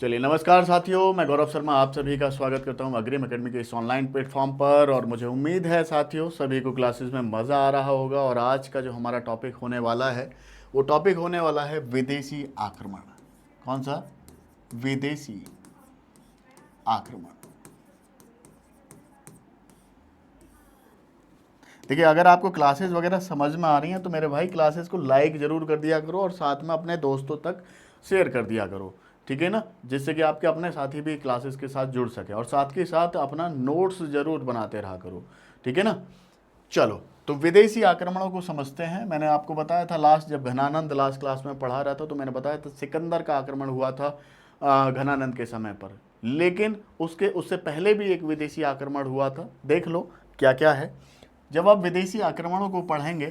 चलिए नमस्कार साथियों, मैं गौरव शर्मा आप सभी का स्वागत करता हूं अग्रिम एकेडमी के इस ऑनलाइन प्लेटफॉर्म पर। और मुझे उम्मीद है साथियों सभी को क्लासेस में मज़ा आ रहा होगा। और आज का जो हमारा टॉपिक होने वाला है वो टॉपिक होने वाला है विदेशी आक्रमण। कौन सा? विदेशी आक्रमण। देखिए, अगर आपको क्लासेस वगैरह समझ में आ रही हैं तो मेरे भाई क्लासेस को लाइक ज़रूर कर दिया करो और साथ में अपने दोस्तों तक शेयर कर दिया करो, ठीक है ना, जिससे कि आपके अपने साथी भी क्लासेस के साथ जुड़ सके। और साथ के साथ अपना नोट्स ज़रूर बनाते रहा करो, ठीक है ना। चलो, तो विदेशी आक्रमणों को समझते हैं। मैंने आपको बताया था लास्ट, जब घनानंद लास्ट क्लास में पढ़ा रहा था तो मैंने बताया था सिकंदर का आक्रमण हुआ था घनानंद के समय पर। लेकिन उससे पहले भी एक विदेशी आक्रमण हुआ था। देख लो क्या क्या है। जब आप विदेशी आक्रमणों को पढ़ेंगे,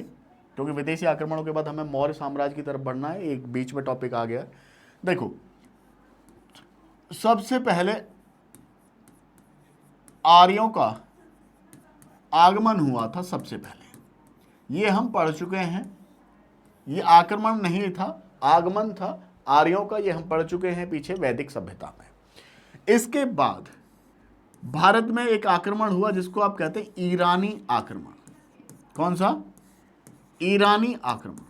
क्योंकि विदेशी आक्रमणों के बाद हमें मौर्य साम्राज्य की तरफ बढ़ना है, एक बीच में टॉपिक आ गया। देखो, सबसे पहले आर्यों का आगमन हुआ था। सबसे पहले ये हम पढ़ चुके हैं। ये आक्रमण नहीं था, आगमन था आर्यों का। ये हम पढ़ चुके हैं पीछे वैदिक सभ्यता में। इसके बाद भारत में एक आक्रमण हुआ जिसको आप कहते हैं ईरानी आक्रमण। कौन सा? ईरानी आक्रमण।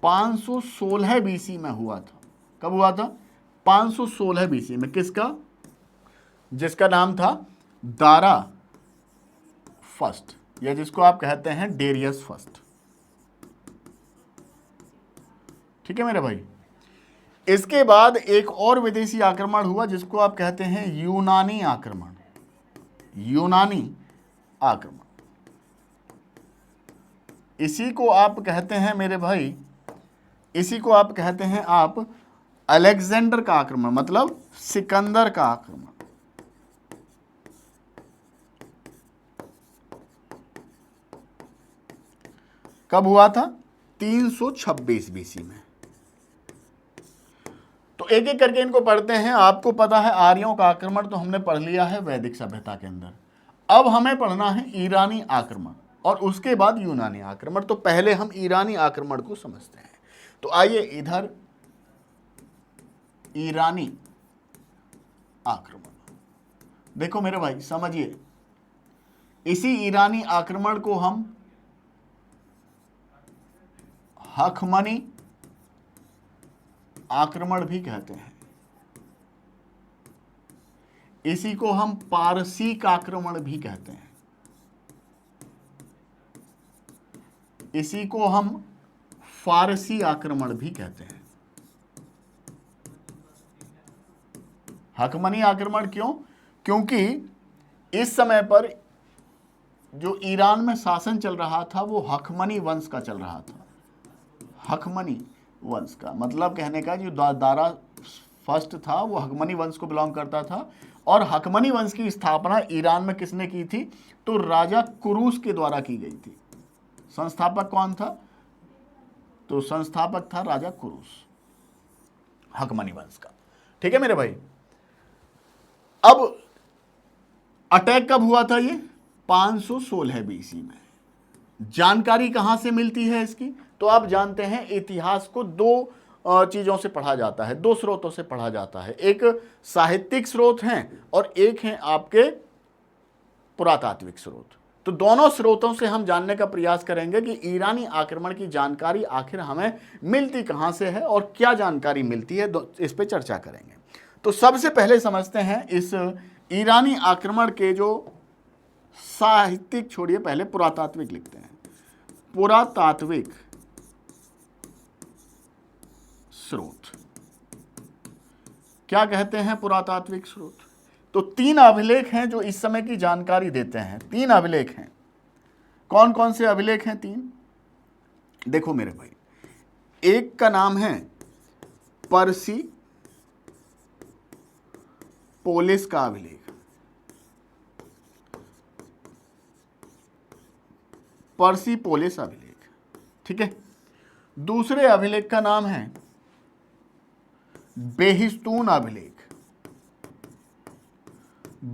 516 बीसी में हुआ था। कब हुआ था? 516 बीसी में। किसका? जिसका नाम था दारा फर्स्ट, या जिसको आप कहते हैं डेरियस फर्स्ट, ठीक है मेरे भाई। इसके बाद एक और विदेशी आक्रमण हुआ जिसको आप कहते हैं यूनानी आक्रमण। यूनानी आक्रमण, इसी को आप कहते हैं मेरे भाई, इसी को आप कहते हैं आप अलेक्जेंडर का आक्रमण, मतलब सिकंदर का आक्रमण। कब हुआ था? 326 बीसी में। तो एक एक करके इनको पढ़ते हैं। आपको पता है आर्यों का आक्रमण तो हमने पढ़ लिया है वैदिक सभ्यता के अंदर। अब हमें पढ़ना है ईरानी आक्रमण और उसके बाद यूनानी आक्रमण। तो पहले हम ईरानी आक्रमण को समझते हैं। तो आइए इधर ईरानी आक्रमण देखो मेरे भाई, समझिए। इसी ईरानी आक्रमण को हम हखमनी आक्रमण भी कहते हैं। इसी को हम पारसी आक्रमण भी कहते हैं। इसी को हम फारसी आक्रमण भी कहते हैं। हकमनी आक्रमण क्यों? क्योंकि इस समय पर जो ईरान में शासन चल रहा था वो हकमनी वंश का चल रहा था। हकमनी वंश का मतलब कहने का जो दारा फर्स्ट था वो हकमनी वंश को बिलोंग करता था। और हकमनी वंश की स्थापना ईरान में किसने की थी? तो राजा कुरूस के द्वारा की गई थी। संस्थापक कौन था? तो संस्थापक था राजा कुरूस, हकमनी वंश का, ठीक है मेरे भाई। अब अटैक कब हुआ था? ये 516 बीसी में। जानकारी कहां से मिलती है इसकी? तो आप जानते हैं इतिहास को दो चीजों से पढ़ा जाता है, दो स्रोतों से पढ़ा जाता है। एक साहित्यिक स्रोत हैं और एक हैं आपके पुरातात्विक स्रोत। तो दोनों स्रोतों से हम जानने का प्रयास करेंगे कि ईरानी आक्रमण की जानकारी आखिर हमें मिलती कहां से है और क्या जानकारी मिलती है, इस पे चर्चा करेंगे। तो सबसे पहले समझते हैं इस ईरानी आक्रमण के जो साहित्यिक, छोड़िए पहले पुरातात्विक लिखते हैं। पुरातात्विक स्रोत क्या कहते हैं? पुरातात्विक स्रोत। तो 3 अभिलेख हैं जो इस समय की जानकारी देते हैं। 3 अभिलेख हैं। कौन कौन से अभिलेख हैं? 3 देखो मेरे भाई। एक का नाम है पर्सी पोलिस का अभिलेख। पर्सी पोलिस अभिलेख, ठीक है। दूसरे अभिलेख का नाम है बेहिस्तून अभिलेख।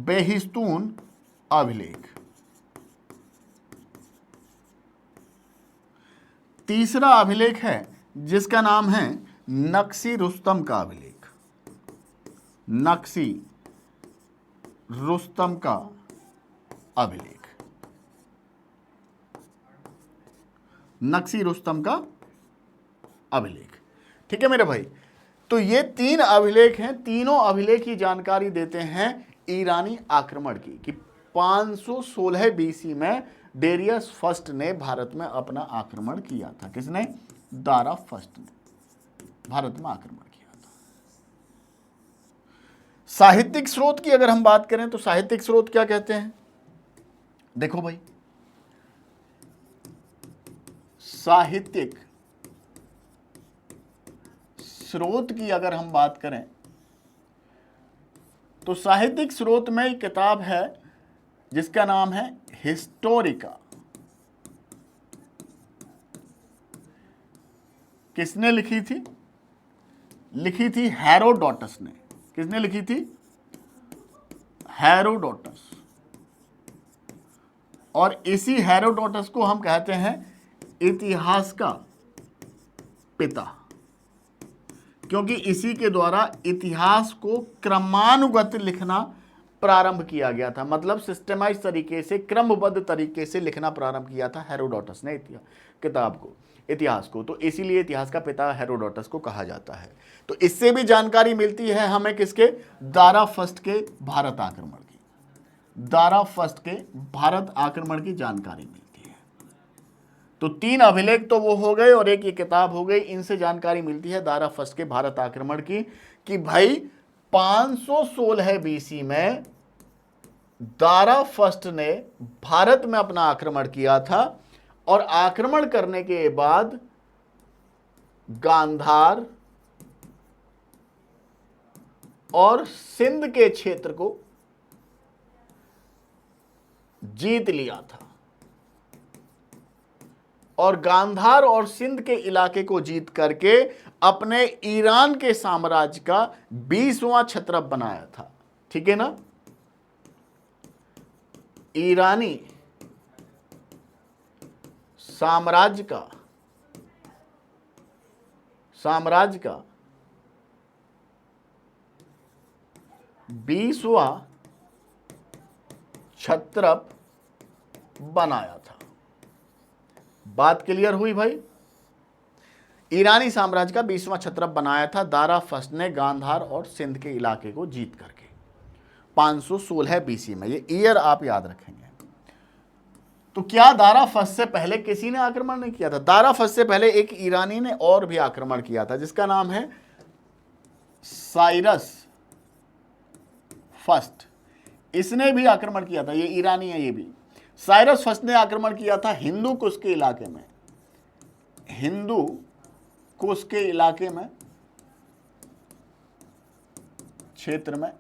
बेहिस्तून अभिलेख। तीसरा अभिलेख है जिसका नाम है नक्शी रुस्तम का अभिलेख, नक्शी रुस्तम का अभिलेख, नक्शी रुस्तम का अभिलेख। ठीक है मेरे भाई, तो ये 3 अभिलेख हैं, तीनों अभिलेख की जानकारी देते हैं ईरानी आक्रमण की कि 516 बीसी में डेरियस फर्स्ट ने भारत में अपना आक्रमण किया था। किसने? दारा फर्स्ट ने भारत में आक्रमण किया था। साहित्यिक स्रोत की अगर हम बात करें तो साहित्यिक स्रोत क्या कहते हैं? देखो भाई, साहित्यिक स्रोत की अगर हम बात करें तो साहित्यिक स्रोत में एक किताब है जिसका नाम है हिस्टोरिका। किसने लिखी थी? लिखी थी हेरोडोटस ने। किसने लिखी थी? हेरोडोटस। और इसी हेरोडोटस को हम कहते हैं इतिहास का पिता, क्योंकि इसी के द्वारा इतिहास को क्रमानुगत लिखना प्रारंभ किया गया था। मतलब सिस्टमाइज तरीके से, क्रमबद्ध तरीके से लिखना प्रारंभ किया था हेरोडोटस ने किताब को, इतिहास को। तो इसीलिए इतिहास का पिता हेरोडोटस को कहा जाता है। तो इससे भी जानकारी मिलती है हमें किसके? दारा फर्स्ट के भारत आक्रमण की, दारा फर्स्ट के भारत आक्रमण की जानकारी मिलती है। तो 3 अभिलेख तो वो हो गए और एक ये किताब हो गई। इनसे जानकारी मिलती है दारा फर्स्ट के भारत आक्रमण की कि भाई 516 बीसी में दारा फर्स्ट ने भारत में अपना आक्रमण किया था और आक्रमण करने के बाद गांधार और सिंध के क्षेत्र को जीत लिया था। और गांधार और सिंध के इलाके को जीत करके अपने ईरान के साम्राज्य का 20वां छत्रप बनाया था। ठीक है ना? ईरानी साम्राज्य का 20वां छत्रप बनाया था। बात क्लियर हुई भाई? ईरानी साम्राज्य का 20वां छत्रप बनाया था दारा फर्स्ट ने गांधार और सिंध के इलाके को जीत करके 516 बीसी में। ये ईयर आप याद रखेंगे। तो क्या दारा फर्स्ट से पहले किसी ने आक्रमण नहीं किया था? दारा फर्स्ट से पहले एक ईरानी ने और भी आक्रमण किया था जिसका नाम है साइरस फर्स्ट। इसने भी आक्रमण किया था। ये ईरानी है। ये भी साइरस फर्स्ट ने आक्रमण किया था हिंदू कुश के इलाके में, हिंदू कुश के इलाके में, क्षेत्र में।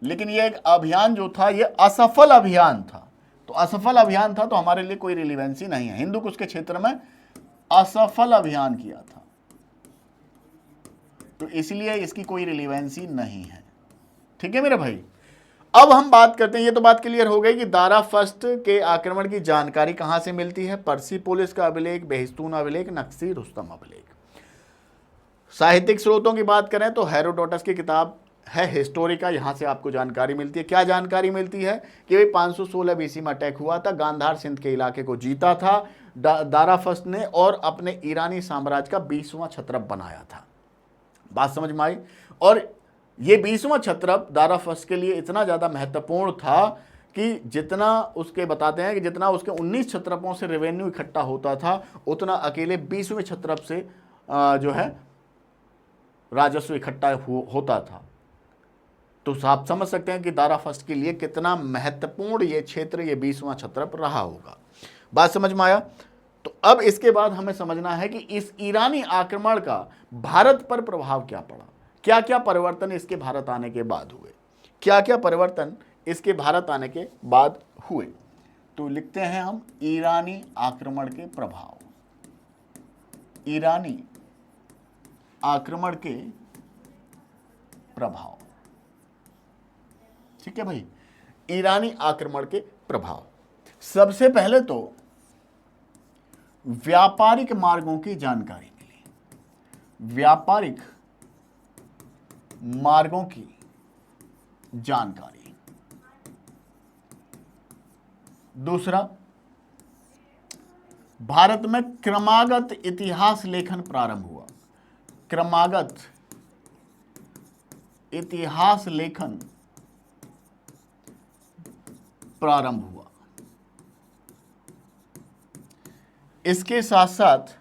लेकिन ये एक अभियान जो था ये असफल अभियान था। तो असफल अभियान था तो हमारे लिए कोई रिलेवेंसी नहीं है। हिंदू कुश के क्षेत्र में असफल अभियान किया था तो इसलिए इसकी कोई रिलेवेंसी नहीं है। ठीक है मेरे भाई? अब हम बात करते हैं, ये तो बात क्लियर हो गई कि दारा फर्स्ट के आक्रमण की जानकारी कहां से मिलती है। पर्सिपोलिस का अभिलेख, बेहिस्तून अभिलेख, नक्शी रुस्तम अभिलेख। साहित्यिक स्रोतों की बात करें तो हेरोडोटस की किताब है हिस्टोरिका, यहां से आपको जानकारी मिलती है। क्या जानकारी मिलती है कि भाई 516 बीसी में अटैक हुआ था, गांधार सिंध के इलाके को जीता था दारा फर्स्ट ने और अपने ईरानी साम्राज्य का 20वां छत्रप बनाया था। बात समझ में आई? और ये 20वां छत्रप दारा फर्स्ट के लिए इतना ज़्यादा महत्वपूर्ण था कि जितना उसके बताते हैं कि जितना उसके 19 छत्रपों से रेवेन्यू इकट्ठा होता था उतना अकेले 20वें छत्रप से जो है राजस्व इकट्ठा होता था। तो आप समझ सकते हैं कि दारा फर्स्ट के लिए कितना महत्वपूर्ण ये क्षेत्र, ये 20वां छत्रप रहा होगा। बात समझ में आया? तो अब इसके बाद हमें समझना है कि इस ईरानी आक्रमण का भारत पर प्रभाव क्या पड़ा, क्या क्या परिवर्तन इसके भारत आने के बाद हुए, क्या क्या परिवर्तन इसके भारत आने के बाद हुए। तो लिखते हैं हम ईरानी आक्रमण के प्रभाव, ईरानी आक्रमण के प्रभाव। ठीक है भाई? ईरानी आक्रमण के प्रभाव। सबसे पहले तो व्यापारिक मार्गों की जानकारी मिली। व्यापारिक मार्गों की जानकारी। दूसरा, भारत में क्रमागत इतिहास लेखन प्रारंभ हुआ। क्रमागत इतिहास लेखन प्रारंभ हुआ। इसके साथ साथ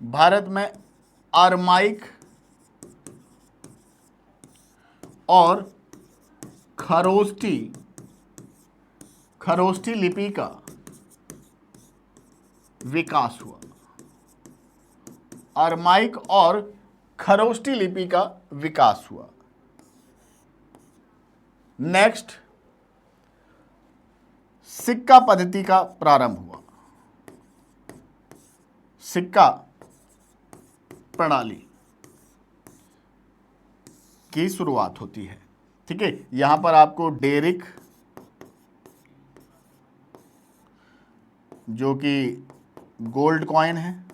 भारत में अरमाइक और खरोष्ठी लिपि का विकास हुआ। अरमाइक और खरोष्ठी लिपि का विकास हुआ। नेक्स्ट, सिक्का पद्धति का प्रारंभ हुआ। सिक्का प्रणाली की शुरुआत होती है। ठीक है, यहां पर आपको डेरिक, जो कि गोल्ड कॉइन है,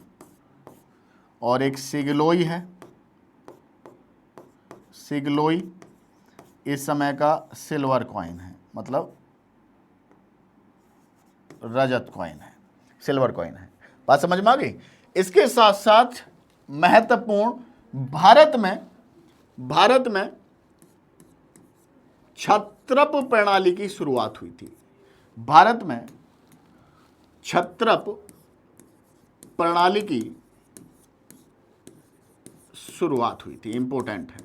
और एक सिगलोई है। सिगलोई इस समय का सिल्वर कॉइन है, मतलब रजत कॉइन है, सिल्वर कॉइन है। बात समझ में आ गई। इसके साथ साथ महत्वपूर्ण, भारत में क्षत्रप प्रणाली की शुरुआत हुई थी। भारत में क्षत्रप प्रणाली की शुरुआत हुई थी। इंपॉर्टेंट है।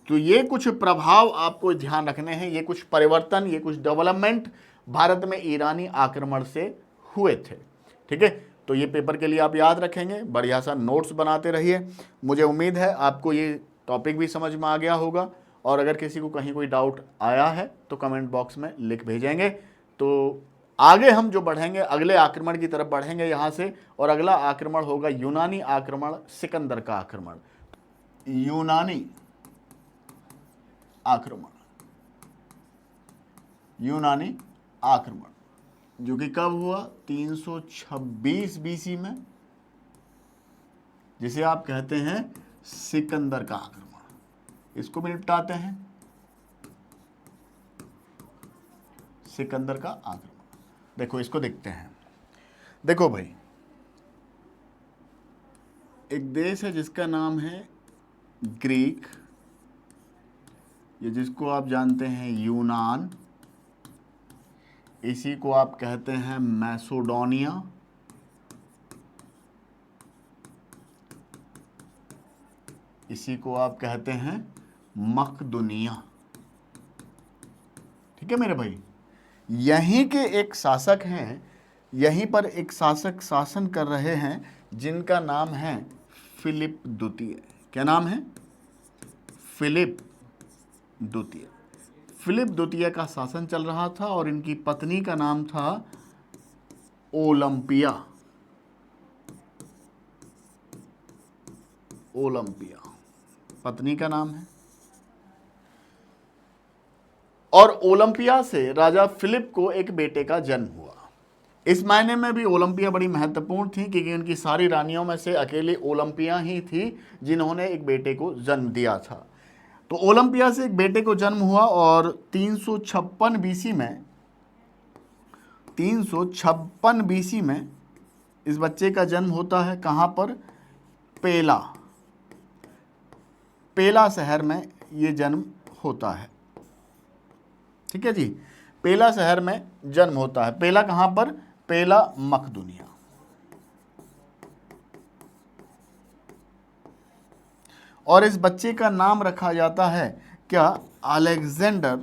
तो ये कुछ प्रभाव आपको ध्यान रखने हैं, ये कुछ परिवर्तन, ये कुछ डेवलपमेंट भारत में ईरानी आक्रमण से हुए थे। ठीक है, तो ये पेपर के लिए आप याद रखेंगे, बढ़िया सा नोट्स बनाते रहिए। मुझे उम्मीद है आपको ये टॉपिक भी समझ में आ गया होगा, और अगर किसी को कहीं कोई डाउट आया है तो कमेंट बॉक्स में लिख भेजेंगे। तो आगे हम जो बढ़ेंगे, अगले आक्रमण की तरफ बढ़ेंगे यहाँ से, और अगला आक्रमण होगा यूनानी आक्रमण, सिकंदर का आक्रमण। यूनानी आक्रमण जो कि कब हुआ? 326 बीसी में, जिसे आप कहते हैं सिकंदर का आक्रमण। इसको भी निपटाते हैं, सिकंदर का आक्रमण। देखो इसको देखते हैं। देखो भाई, एक देश है जिसका नाम है ग्रीक, ये जिसको आप जानते हैं यूनान, इसी को आप कहते हैं मैसेडोनिया, इसी को आप कहते हैं मकदूनिया। ठीक है मेरे भाई, यहीं के एक शासक हैं, यहीं पर एक शासक शासन कर रहे हैं जिनका नाम है फिलिप द्वितीय। क्या नाम है? फिलिप द्वितीय। फिलिप द्वितीय का शासन चल रहा था, और इनकी पत्नी का नाम था ओलंपिया। ओलंपिया पत्नी का नाम है। और ओलंपिया से राजा फिलिप को एक बेटे का जन्म हुआ। इस मायने में भी ओलंपिया बड़ी महत्वपूर्ण थी, क्योंकि उनकी सारी रानियों में से अकेले ओलंपिया ही थी जिन्होंने एक बेटे को जन्म दिया था। तो ओलंपिया से एक बेटे को जन्म हुआ, और 356 बीसी में इस बच्चे का जन्म होता है। कहाँ पर? पेला शहर में ये जन्म होता है। ठीक है जी, पेला शहर में जन्म होता है। पेला कहाँ पर? पेला मकदूनिया। और इस बच्चे का नाम रखा जाता है क्या? Alexander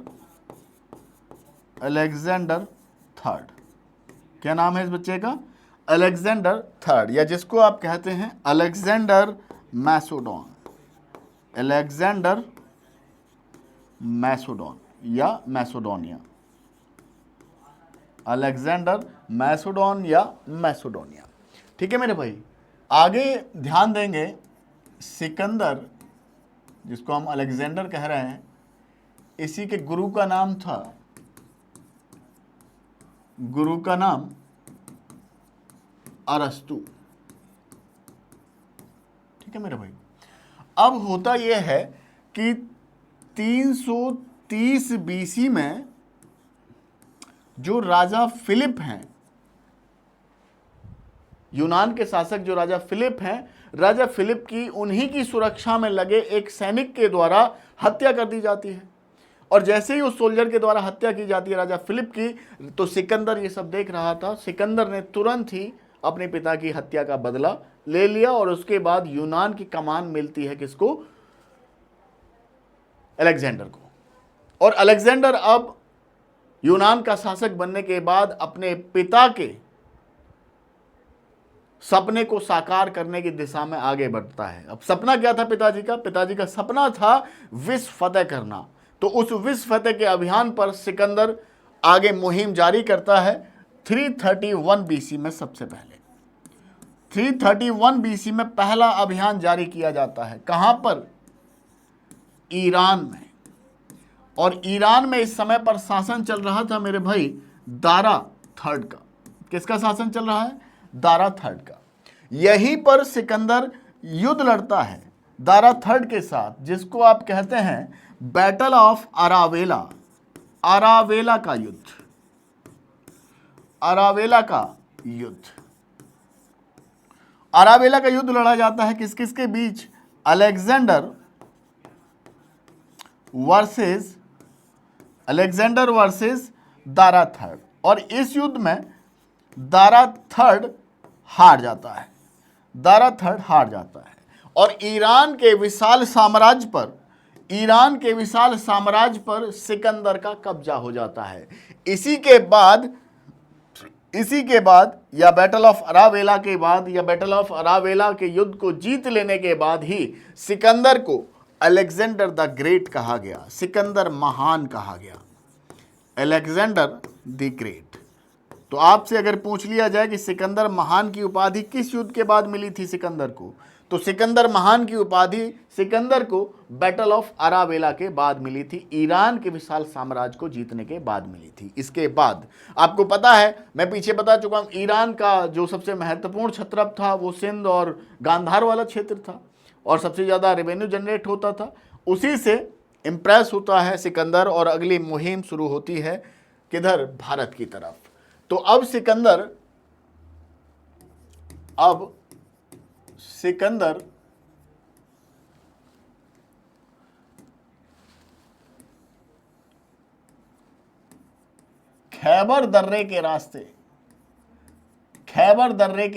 third. क्या नाम है इस बच्चे का? अलेक्जेंडर थर्ड, या जिसको आप कहते हैं अलेक्जेंडर मैसोडोन। अलेक्जेंडर मैसोडोन या मैसोडोनिया। अलेक्जेंडर मैसोडोन या मैसोडोनिया। ठीक है मेरे भाई, आगे ध्यान देंगे। सिकंदर, जिसको हम अलेक्जेंडर कह रहे हैं, इसी के गुरु का नाम था, गुरु का नाम अरस्तु। ठीक है मेरे भाई। अब होता यह है कि 330 बीसी में जो राजा फिलिप हैं, यूनान के शासक जो राजा फिलिप हैं, राजा फिलिप की उन्हीं की सुरक्षा में लगे एक सैनिक के द्वारा हत्या कर दी जाती है। और जैसे ही उस सोल्जर के द्वारा हत्या की जाती है राजा फिलिप की, तो सिकंदर ये सब देख रहा था। सिकंदर ने तुरंत ही अपने पिता की हत्या का बदला ले लिया और उसके बाद यूनान की कमान मिलती है किसको? अलेक्जेंडर को। और अलेक्जेंडर अब यूनान का शासक बनने के बाद अपने पिता के सपने को साकार करने की दिशा में आगे बढ़ता है। अब सपना क्या था पिताजी का? पिताजी का सपना था विश्व फतेह करना। तो उस विश्व फतेह के अभियान पर सिकंदर आगे मुहिम जारी करता है 331 बीसी में। सबसे पहले 331 बीसी में पहला अभियान जारी किया जाता है। कहां पर? ईरान में। और ईरान में इस समय पर शासन चल रहा था मेरे भाई दारा थर्ड का। किसका शासन चल रहा है? दारा थर्ड का। यहीं पर सिकंदर युद्ध लड़ता है दारा थर्ड के साथ, जिसको आप कहते हैं बैटल ऑफ अरावेला। अरावेला का युद्ध। अरावेला का युद्ध। अरावेला का युद्ध लड़ा जाता है किस किस के बीच? Alexander versus Dara third. और इस युद्ध में दारा थर्ड हार जाता है। दारा थर्ड हार जाता है और ईरान के विशाल साम्राज्य पर सिकंदर का कब्जा हो जाता है। इसी के बाद या बैटल ऑफ अरावेला के बाद या बैटल ऑफ अरावेला के युद्ध को जीत लेने के बाद ही सिकंदर को अलेक्जेंडर द ग्रेट कहा गया, सिकंदर महान कहा गया, अलेक्जेंडर द ग्रेट। तो आपसे अगर पूछ लिया जाए कि सिकंदर महान की उपाधि किस युद्ध के बाद मिली थी सिकंदर को, तो सिकंदर महान की उपाधि सिकंदर को बैटल ऑफ अरावेला के बाद मिली थी, ईरान के विशाल साम्राज्य को जीतने के बाद मिली थी। इसके बाद आपको पता है, मैं पीछे बता चुका हूं, ईरान का जो सबसे महत्वपूर्ण क्षत्रप था वो सिंध और गांधार वाला क्षेत्र था और सबसे ज़्यादा रेवेन्यू जनरेट होता था। उसी से इम्प्रेस होता है सिकंदर और अगली मुहिम शुरू होती है किधर? भारत की तरफ। तो अब सिकंदर खैबर दर्रे के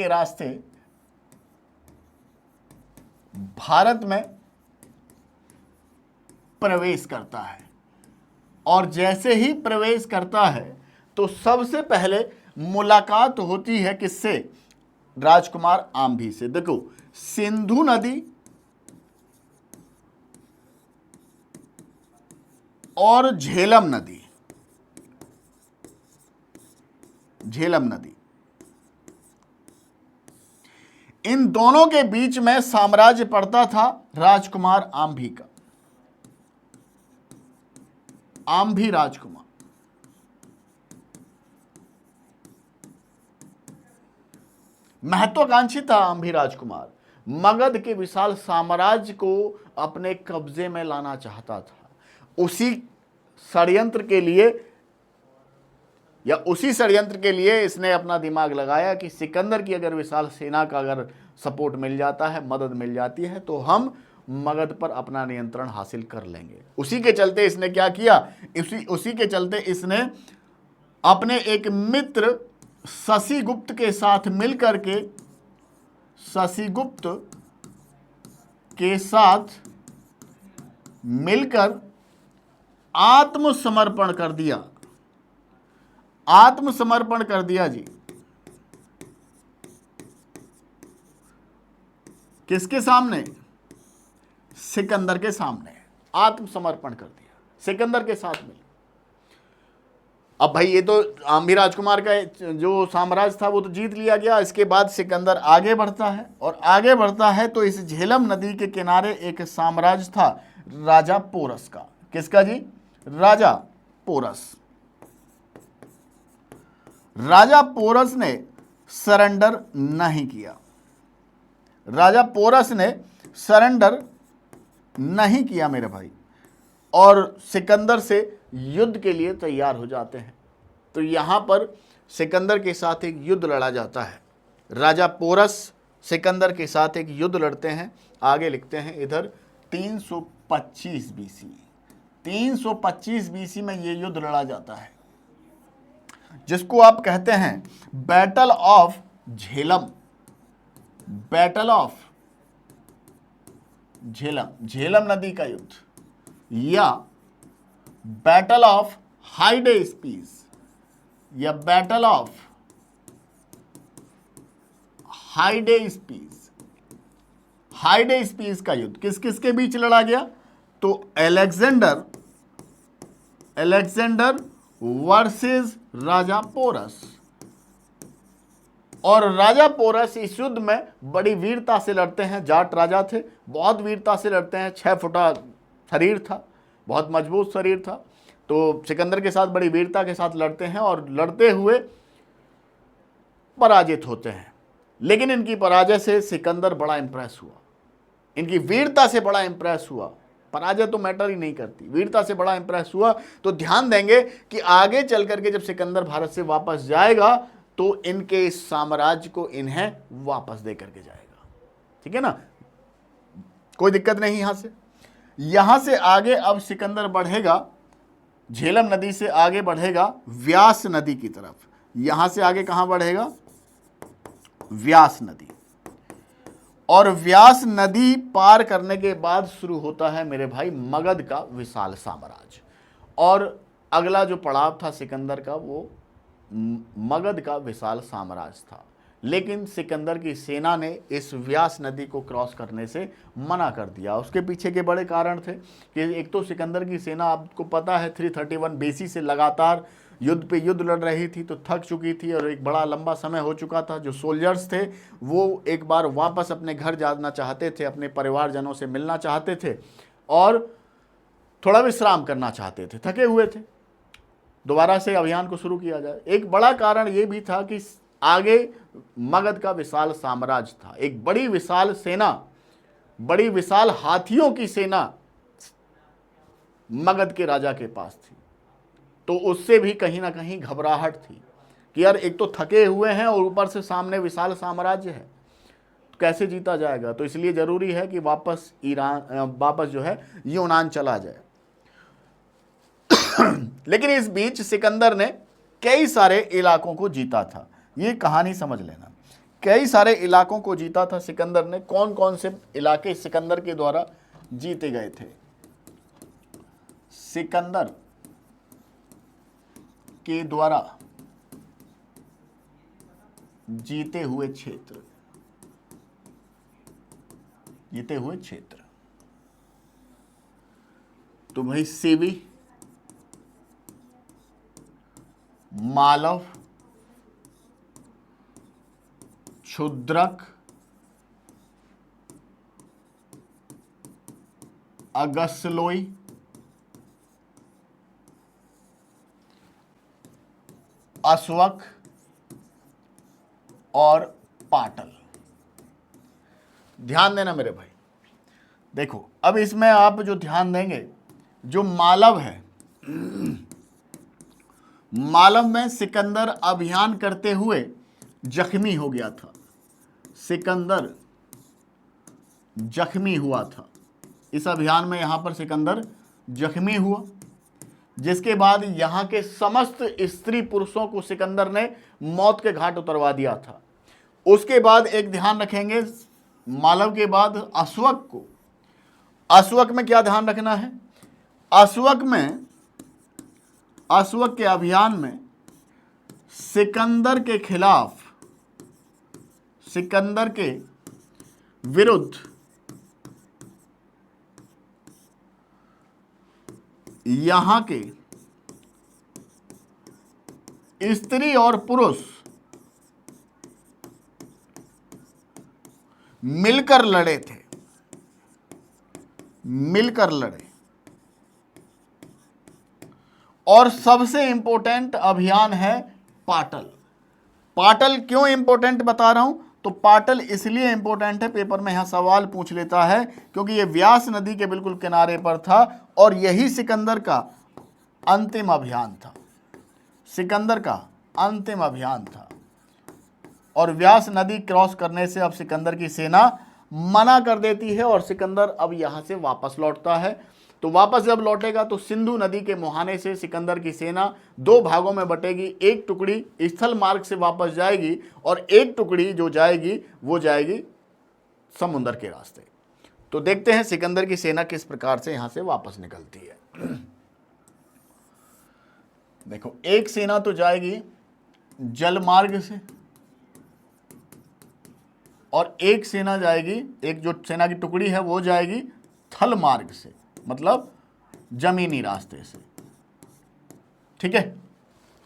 रास्ते भारत में प्रवेश करता है। और जैसे ही प्रवेश करता है तो सबसे पहले मुलाकात होती है किससे? राजकुमार आम्भी से। देखो, सिंधु नदी और झेलम नदी, इन दोनों के बीच में साम्राज्य पड़ता था राजकुमार आम्भी का, आम्भी राजकुमार। महत्वाकांक्षी था आम्भी राजकुमार, मगध के विशाल साम्राज्य को अपने कब्जे में लाना चाहता था। उसी षड्यंत्र के लिए इसने अपना दिमाग लगाया कि सिकंदर की अगर विशाल सेना का अगर सपोर्ट मिल जाता है, मदद मिल जाती है, तो हम मगध पर अपना नियंत्रण हासिल कर लेंगे। उसी के चलते इसने क्या किया? उसी के चलते इसने अपने एक मित्र शशिगुप्त के साथ मिलकर आत्मसमर्पण कर दिया जी। किसके सामने? सिकंदर के सामने आत्मसमर्पण कर दिया, सिकंदर के साथ मिल। अब भाई ये तो आम्भी राजकुमार का जो साम्राज्य था वो तो जीत लिया गया। इसके बाद सिकंदर आगे बढ़ता है तो इस झेलम नदी के किनारे एक साम्राज्य था राजा पोरस का। किसका जी? राजा पोरस। राजा पोरस ने सरेंडर नहीं किया। राजा पोरस ने सरेंडर नहीं किया मेरे भाई, और सिकंदर से युद्ध के लिए तैयार हो जाते हैं। तो यहाँ पर सिकंदर के साथ एक युद्ध लड़ा जाता है। राजा पोरस सिकंदर के साथ एक युद्ध लड़ते हैं। आगे लिखते हैं इधर 325 बीसी, 325 बीसी में ये युद्ध लड़ा जाता है, जिसको आप कहते हैं battle of Jhelum. Battle of Jhelum, Jhelum नदी का युद्ध, या बैटल ऑफ हाइडेस्पीस, या बैटल ऑफ हाइडेस्पीस। हाइडेस्पीस का युद्ध किस किस के बीच लड़ा गया? तो अलेक्जेंडर वर्सेस राजा पोरस। और राजा पोरस इस युद्ध में बड़ी वीरता से लड़ते हैं। जाट राजा थे, बहुत वीरता से लड़ते हैं। 6 फुटा शरीर था, बहुत मजबूत शरीर था। तो सिकंदर के साथ बड़ी वीरता के साथ लड़ते हैं और लड़ते हुए पराजित होते हैं। लेकिन इनकी पराजय से सिकंदर बड़ा इंप्रेस हुआ, इनकी वीरता से बड़ा इंप्रेस हुआ। पराजय तो मैटर ही नहीं करती, वीरता से बड़ा इंप्रेस हुआ। तो ध्यान देंगे कि आगे चल करके जब सिकंदर भारत से वापस जाएगा तो इनके इस साम्राज्य को इन्हें वापस दे करके जाएगा। ठीक है ना, कोई दिक्कत नहीं। यहां से आगे अब सिकंदर बढ़ेगा, झेलम नदी से आगे बढ़ेगा व्यास नदी की तरफ। यहां से आगे कहां बढ़ेगा? व्यास नदी। और व्यास नदी पार करने के बाद शुरू होता है मेरे भाई मगध का विशाल साम्राज्य। और अगला जो पड़ाव था सिकंदर का वो मगध का विशाल साम्राज्य था। लेकिन सिकंदर की सेना ने इस व्यास नदी को क्रॉस करने से मना कर दिया। उसके पीछे के बड़े कारण थे कि एक तो सिकंदर की सेना, आपको पता है, 331 बीसी से लगातार युद्ध पे युद्ध लड़ रही थी, तो थक चुकी थी और एक बड़ा लंबा समय हो चुका था। जो सोल्जर्स थे वो एक बार वापस अपने घर जाना चाहते थे, अपने परिवारजनों से मिलना चाहते थे और थोड़ा विश्राम करना चाहते थे, थके हुए थे। दोबारा से अभियान को शुरू किया जाए। एक बड़ा कारण ये भी था कि आगे मगध का विशाल साम्राज्य था, एक बड़ी विशाल सेना, बड़ी विशाल हाथियों की सेना मगध के राजा के पास थी। तो उससे भी कहीं ना कहीं घबराहट थी कि यार एक तो थके हुए हैं और ऊपर से सामने विशाल साम्राज्य है, तो कैसे जीता जाएगा। तो इसलिए जरूरी है कि वापस जो है यूनान चला जाए। लेकिन इस बीच सिकंदर ने कई सारे इलाकों को जीता था। ये कहानी समझ लेना, कई सारे इलाकों को जीता था सिकंदर ने। कौन कौन से इलाके सिकंदर के द्वारा जीते गए थे? सिकंदर के द्वारा जीते हुए क्षेत्र, तो भाई सेवी, मालव, क्षुद्रक, अगस्लोई, अस्वक और पाटल। ध्यान देना मेरे भाई, देखो अब इसमें आप जो ध्यान देंगे, जो मालव है, मालव में सिकंदर अभियान करते हुए जख्मी हो गया था। सिकंदर जख्मी हुआ था इस अभियान में, यहां पर सिकंदर जख्मी हुआ, जिसके बाद यहां के समस्त स्त्री पुरुषों को सिकंदर ने मौत के घाट उतरवा दिया था। उसके बाद एक ध्यान रखेंगे, मालव के बाद अस्वक को। अस्वक में क्या ध्यान रखना है? अस्वक के अभियान में सिकंदर के खिलाफ, सिकंदर के विरुद्ध यहां के स्त्री और पुरुष मिलकर लड़े थे, मिलकर लड़े। और सबसे इंपॉर्टेंट अभियान है पाटल। पाटल क्यों इंपॉर्टेंट बता रहा हूं? तो पाटल इसलिए इंपॉर्टेंट है, पेपर में यहां सवाल पूछ लेता है, क्योंकि ये व्यास नदी के बिल्कुल किनारे पर था और यही सिकंदर का अंतिम अभियान था। सिकंदर का अंतिम अभियान था और व्यास नदी क्रॉस करने से अब सिकंदर की सेना मना कर देती है और सिकंदर अब यहां से वापस लौटता है। तो वापस जब लौटेगा तो सिंधु नदी के मुहाने से सिकंदर की सेना दो भागों में बटेगी। एक टुकड़ी स्थल मार्ग से वापस जाएगी और एक टुकड़ी जो जाएगी वो जाएगी समुद्र के रास्ते। तो देखते हैं सिकंदर की सेना किस प्रकार से यहां से वापस निकलती है। देखो, एक सेना तो जाएगी जल मार्ग से और एक सेना जाएगी, एक जो सेना की टुकड़ी है वो जाएगी थल मार्ग से, मतलब जमीनी रास्ते से। ठीक है,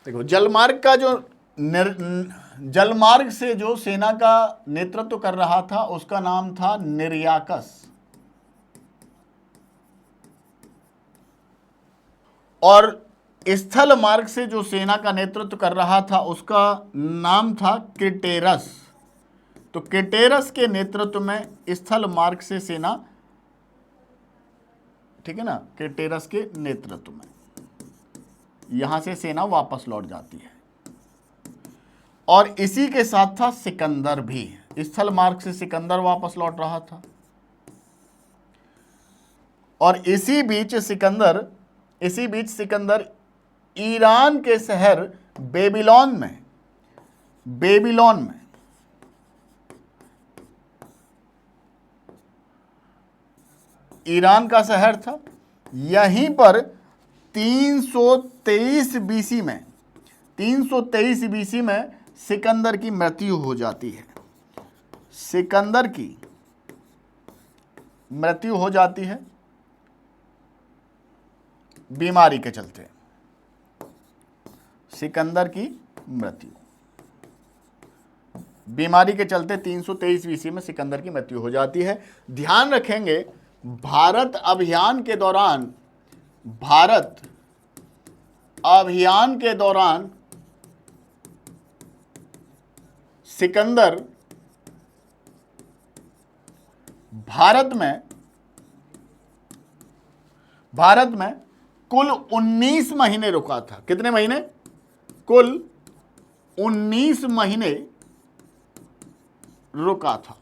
देखो जलमार्ग का जो जलमार्ग से जो सेना का नेतृत्व कर रहा था उसका नाम था निर्याकस और स्थल मार्ग से जो सेना का नेतृत्व कर रहा था उसका नाम था क्रिटेरस। तो क्रिटेरस के नेतृत्व में स्थल मार्ग से सेना, ठीक है ना, क्रिटेरस के नेतृत्व में यहां से सेना वापस लौट जाती है। और इसी के साथ था सिकंदर भी, स्थल मार्ग से सिकंदर वापस लौट रहा था और इसी बीच सिकंदर ईरान के शहर बेबीलोन में ईरान का शहर था, यहीं पर 323 बीसी में सिकंदर की मृत्यु हो जाती है। सिकंदर की मृत्यु हो जाती है बीमारी के चलते। सिकंदर की मृत्यु बीमारी के चलते 323 बीसी में सिकंदर की मृत्यु हो जाती है। ध्यान रखेंगे, भारत अभियान के दौरान सिकंदर भारत में कुल 19 महीने रुका था। कितने महीने? कुल 19 महीने रुका था।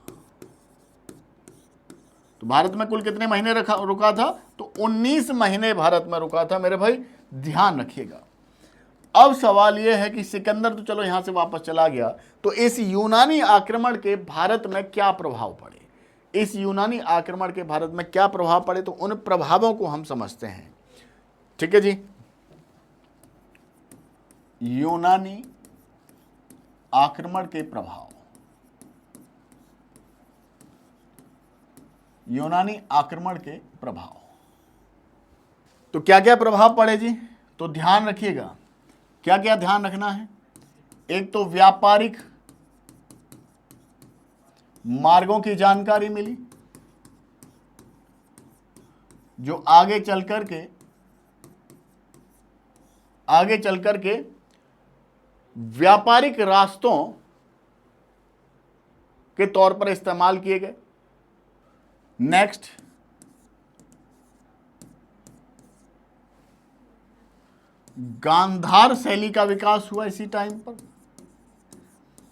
तो भारत में कुल कितने महीने रुका था? तो 19 महीने भारत में रुका था। मेरे भाई ध्यान रखिएगा। अब सवाल यह है कि सिकंदर तो चलो यहां से वापस चला गया, तो इस यूनानी आक्रमण के भारत में क्या प्रभाव पड़े? इस यूनानी आक्रमण के भारत में क्या प्रभाव पड़े, तो उन प्रभावों को हम समझते हैं। ठीक है जी, यूनानी आक्रमण के प्रभाव। यूनानी आक्रमण के प्रभाव, तो क्या क्या प्रभाव पड़े जी? तो ध्यान रखिएगा, क्या क्या ध्यान रखना है। एक तो व्यापारिक मार्गों की जानकारी मिली, जो आगे चल करके व्यापारिक रास्तों के तौर पर इस्तेमाल किए गए। नेक्स्ट, गांधार शैली का विकास हुआ इसी टाइम पर।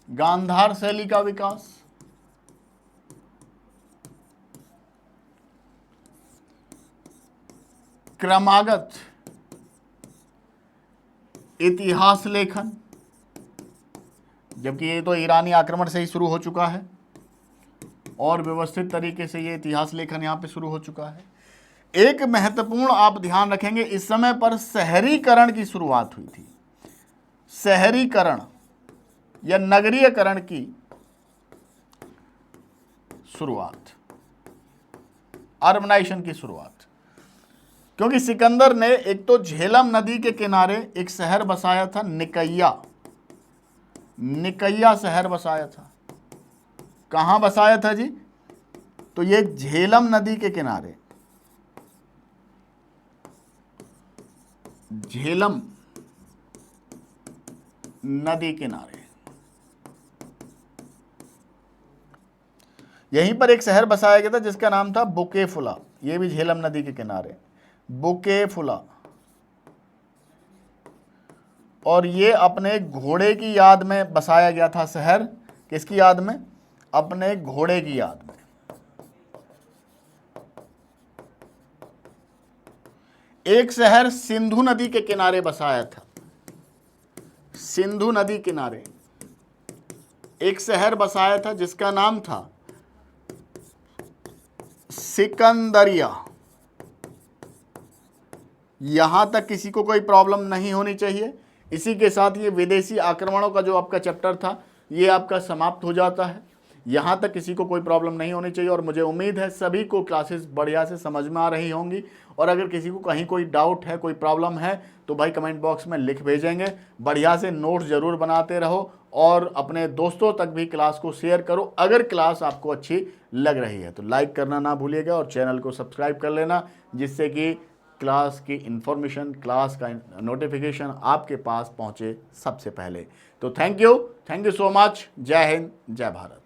गांधार शैली का विकास, क्रमागत इतिहास लेखन, जबकि ये तो ईरानी आक्रमण से ही शुरू हो चुका है और व्यवस्थित तरीके से ये इतिहास लेखन यहां पे शुरू हो चुका है। एक महत्वपूर्ण आप ध्यान रखेंगे, इस समय पर शहरीकरण की शुरुआत हुई थी। शहरीकरण या नगरीयकरण की शुरुआत, अर्बनाइजेशन की शुरुआत, क्योंकि सिकंदर ने एक तो झेलम नदी के किनारे एक शहर बसाया था, निकैया शहर बसाया था। कहां बसाया था जी? तो ये झेलम नदी के किनारे, झेलम नदी किनारे यहीं पर एक शहर बसाया गया था जिसका नाम था बुकेफुला, ये भी झेलम नदी के किनारे, बुकेफुला। और ये अपने घोड़े की याद में बसाया गया था शहर। किसकी याद में? अपने घोड़े की याद में। एक शहर सिंधु नदी के किनारे बसाया था, सिंधु नदी किनारे एक शहर बसाया था जिसका नाम था सिकंदरिया। यहां तक किसी को कोई प्रॉब्लम नहीं होनी चाहिए। इसी के साथ ये विदेशी आक्रमणों का जो आपका चैप्टर था ये आपका समाप्त हो जाता है। यहाँ तक किसी को कोई प्रॉब्लम नहीं होनी चाहिए और मुझे उम्मीद है सभी को क्लासेस बढ़िया से समझ में आ रही होंगी। और अगर किसी को कहीं कोई डाउट है, कोई प्रॉब्लम है तो भाई कमेंट बॉक्स में लिख भेजेंगे। बढ़िया से नोट्स ज़रूर बनाते रहो और अपने दोस्तों तक भी क्लास को शेयर करो। अगर क्लास आपको अच्छी लग रही है तो लाइक करना ना भूलिएगा और चैनल को सब्सक्राइब कर लेना, जिससे कि क्लास की इन्फॉर्मेशन, क्लास का नोटिफिकेशन आपके पास पहुंचे सबसे पहले। तो थैंक यू सो मच। जय हिंद, जय भारत।